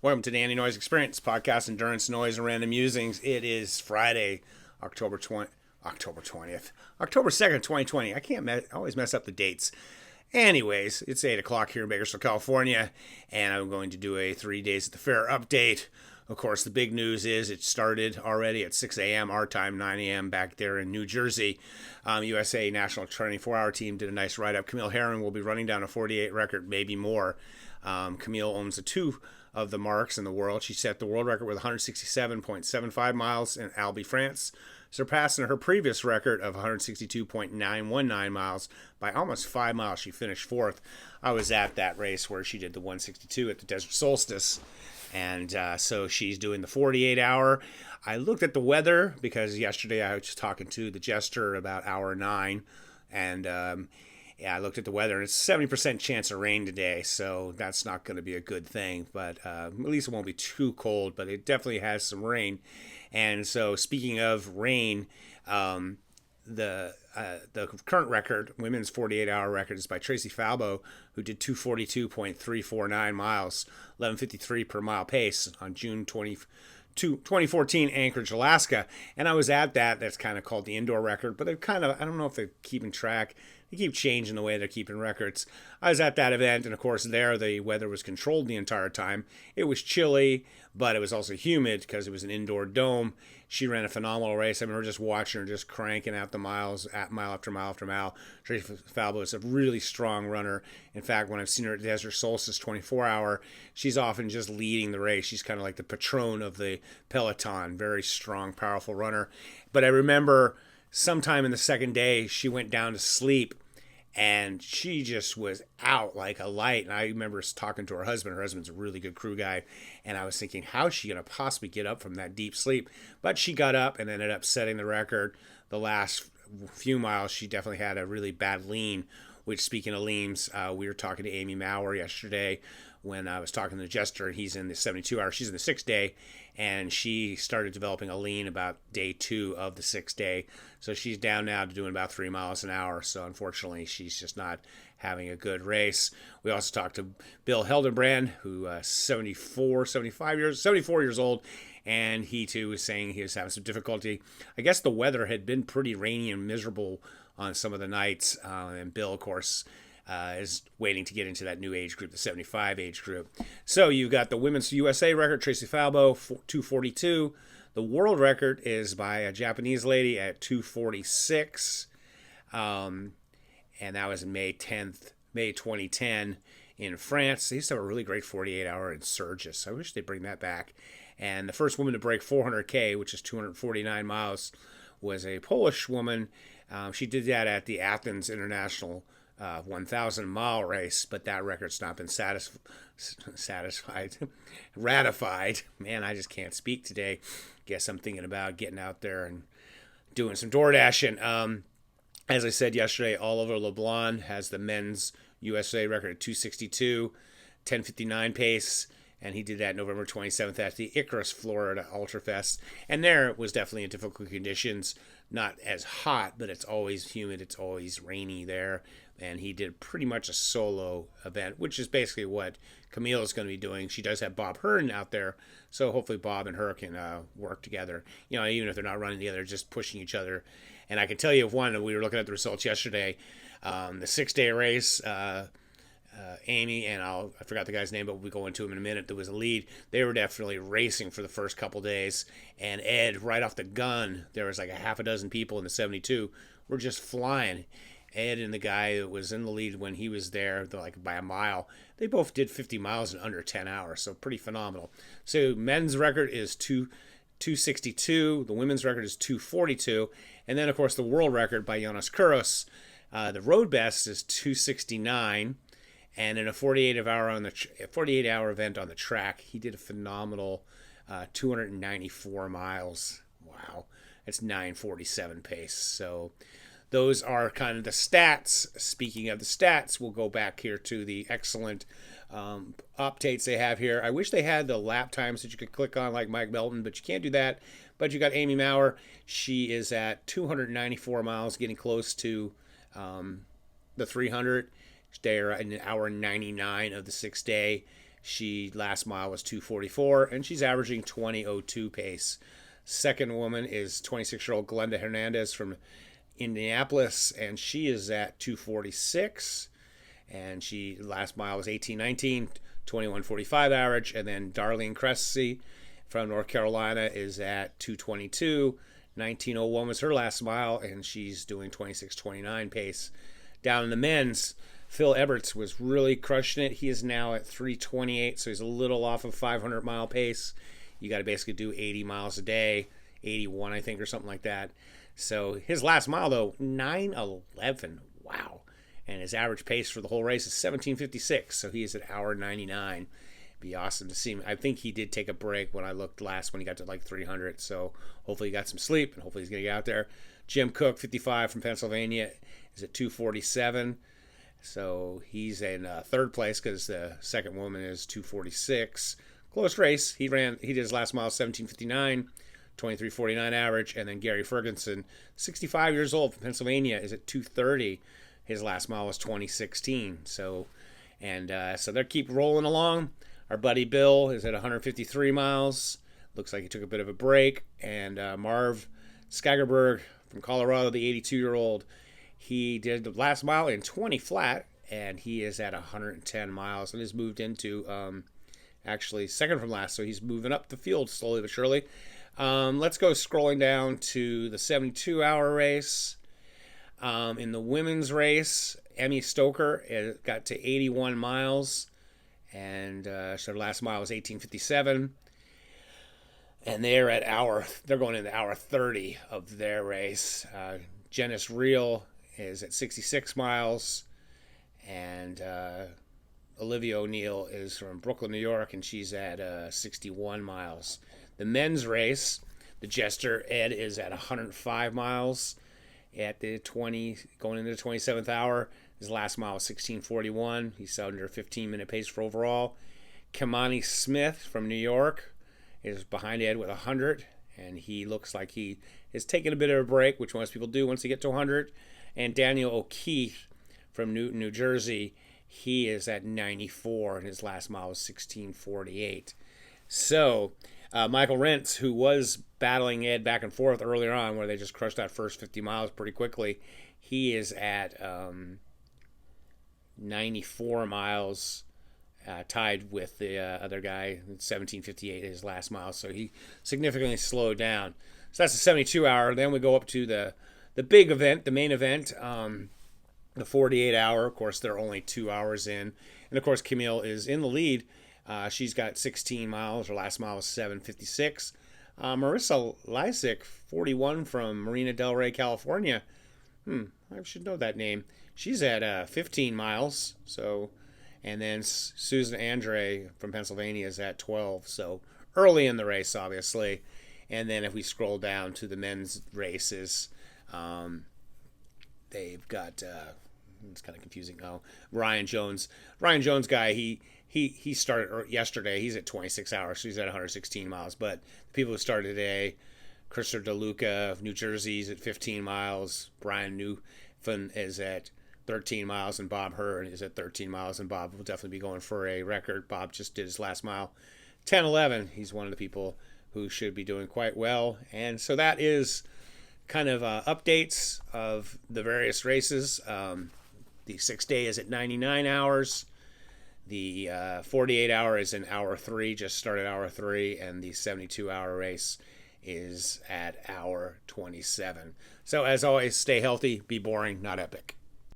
Welcome to the Andy Noise Experience podcast, endurance, noise, and random musings. It is Friday, October 20th, October 2nd, 2020. I always mess up the dates. Anyways, it's 8 o'clock here in Bakersfield, California, and I'm going to do a 3 days at the fair update. Of course, the big news is it started already at 6 a.m. our time, 9 a.m. back there in New Jersey. USA National 24-hour team did a nice write-up. Camille Herron will be running down a 48 record, maybe more. Camille owns two of the marks in the world. She set the world record with 167.75 miles in Albi, France, surpassing her previous record of 162.919 miles by almost 5 miles. She finished fourth. I was at that race where she did the 162 at the Desert Solstice. And so she's doing the 48 hour. I looked at the weather because yesterday I was talking to the jester about hour 9. And I looked at the weather and it's 70% chance of rain today. So that's not going to be a good thing. But at least it won't be too cold. But it definitely has some rain. And so speaking of rain, the current record, women's 48-hour record, is by Traci Falbo, who did 242.349 miles, 11:53 per mile pace on June 2014, Anchorage, Alaska. And I was at that. That's kind of called the indoor record, but I don't know if they're keeping track. They keep changing the way they're keeping records. I was at that event, and of course there the weather was controlled the entire time. It was chilly, but it was also humid because it was an indoor dome. She ran a phenomenal race. I remember just watching her just cranking out the miles, at mile after mile after mile. Traci Falbo is a really strong runner. In fact, when I've seen her at Desert Solstice 24-hour, she's often just leading the race. She's kind of like the patron of the peloton. Very strong, powerful runner. But I remember sometime in the second day, she went down to sleep, and she just was out like a light. And I remember talking to her husband. Her husband's a really good crew guy. And I was thinking, how is she going to possibly get up from that deep sleep? But she got up and ended up setting the record. The last few miles, she definitely had a really bad lean, which, speaking of leans, we were talking to Amy Maurer yesterday when I was talking to the jester. He's in the 72 hour. She's in the 6th day. And she started developing a lean about day 2 of the 6th day. So she's down now to doing about 3 miles an hour. So unfortunately, she's just not having a good race. We also talked to Bill Heldebrand, who 74 years old. And he too was saying he was having some difficulty. I guess the weather had been pretty rainy and miserable on some of the nights. And Bill, of course, is waiting to get into that new age group, the 75 age group. So you've got the women's USA record, Traci Falbo, 242. The world record is by a Japanese lady at 246. And that was May 2010 in France. They used to have a really great 48-hour in Surgeres. I wish they'd bring that back. And the first woman to break 400K, which is 249 miles, was a Polish woman. She did that at the Athens International 1,000-mile race, but that record's not been ratified. Man, I just can't speak today. Guess I'm thinking about getting out there and doing some door dashing. As I said yesterday, Oliver LeBlanc has the men's USA record at 262, 10:59 pace, and he did that November 27th at the Icarus, Florida Ultrafest. And there it was definitely in difficult conditions, not as hot, but it's always humid, it's always rainy there. And he did pretty much a solo event, which is basically what Camille is going to be doing. She does have Bob Hearn out there, so hopefully Bob and her can work together. You know, even if they're not running together, just pushing each other. And I can tell you of one, we were looking at the results yesterday, the 6-day race, Amy, and I forgot the guy's name, but we'll go into him in a minute. There was a lead. They were definitely racing for the first couple days. And Ed, right off the gun, there was like a half a dozen people in the 72, were just flying. Ed and the guy that was in the lead when he was there, like by a mile, they both did 50 miles in under 10 hours, so pretty phenomenal. So men's record is 262, the women's record is 242, and then of course the world record by Jonas Kuros, the road best is 269, and in a 48-hour event on the track, he did a phenomenal 294 miles. Wow, that's 9:47 pace. So those are kind of the stats. Speaking of the stats, we'll go back here to the excellent updates they have here. I wish they had the lap times that you could click on like Mike Melton, but you can't do that. But you got Amy Maurer. She is at 294 miles, getting close to the 300. They're in hour 99 of the 6th day. She last mile was 2:44, and she's averaging 20:02 pace. Second woman is 26-year-old Glenda Hernandez from Indianapolis, and she is at 2:46, and she last mile was 18:19, 21:45 average. And then Darlene Cressy from North Carolina is at 2:22, 19:01 was her last mile, and she's doing 26:29 pace. Down in the men's, Phil Eberts was really crushing it. He is now at 3:28, so he's a little off of 500-mile pace. You got to basically do 80 miles a day, 81, I think, or something like that. So his last mile, though, 9:11. Wow. And his average pace for the whole race is 17:56, so he is at hour 99. Be awesome to see him. I think he did take a break when I looked last when he got to like 300, so hopefully he got some sleep, and hopefully he's going to get out there. Jim Cook, 55, from Pennsylvania, is at 2:47. So he's in third place because the second woman is 2:46. Close race. He did his last mile 17:59, 23:49 average. And then Gary Ferguson, 65 years old, from Pennsylvania, is at 2:30. His last mile was 2016. So they keep rolling along. Our buddy Bill is at 153 miles. Looks like he took a bit of a break. And Marv Skagerberg from Colorado, the 82-year-old, he did the last mile in 20 flat, and he is at 110 miles and has moved into actually second from last. So he's moving up the field slowly but surely. Let's go scrolling down to the 72-hour race. In the women's race, Emmy Stoker got to 81 miles, and so her last mile was 18:57. And they're going into hour 30 of their race. Janice Reel is at 66 miles, and Olivia O'Neill is from Brooklyn, New York, and she's at 61 miles. The men's race, the Jester Ed is at 105 miles at the going into the 27th hour. His last mile was 16:41. He's under a 15-minute pace for overall. Kamani Smith from New York is behind Ed with 100, and he looks like he is taking a bit of a break, which most people do once they get to 100. And Daniel O'Keefe from Newton, New Jersey, he is at 94, and his last mile was 16:48. So Michael Rentz, who was battling Ed back and forth earlier on, where they just crushed that first 50 miles pretty quickly, he is at 94 miles, tied with the other guy, 17:58 his last mile. So he significantly slowed down. So that's the 72-hour. Then we go up to the big event, the main event, the 48-hour. Of course, they're only 2 hours in. And, of course, Camille is in the lead. She's got 16 miles. Her last mile was 7:56. Marissa Lysick, 41, from Marina Del Rey, California. I should know that name. She's at 15 miles. So, and then Susan Andre from Pennsylvania is at 12. So early in the race, obviously. And then if we scroll down to the men's races, they've got it's kind of confusing. Ryan Jones guy, he started yesterday. He's at 26 hours, so he's at 116 miles. But the people who started today, Christopher DeLuca of New Jersey is at 15 miles. Brian Newfin is at 13 miles, and Bob Hearn is at 13 miles. And Bob will definitely be going for a record. Bob just did his last mile, 10:11. He's one of the people who should be doing quite well. And so that is kind of updates of the various races. The 6-day is at 99 hours. The 48-hour is in hour 3, just started hour 3, and the 72-hour race is at hour 27. So as always, stay healthy, be boring, not epic.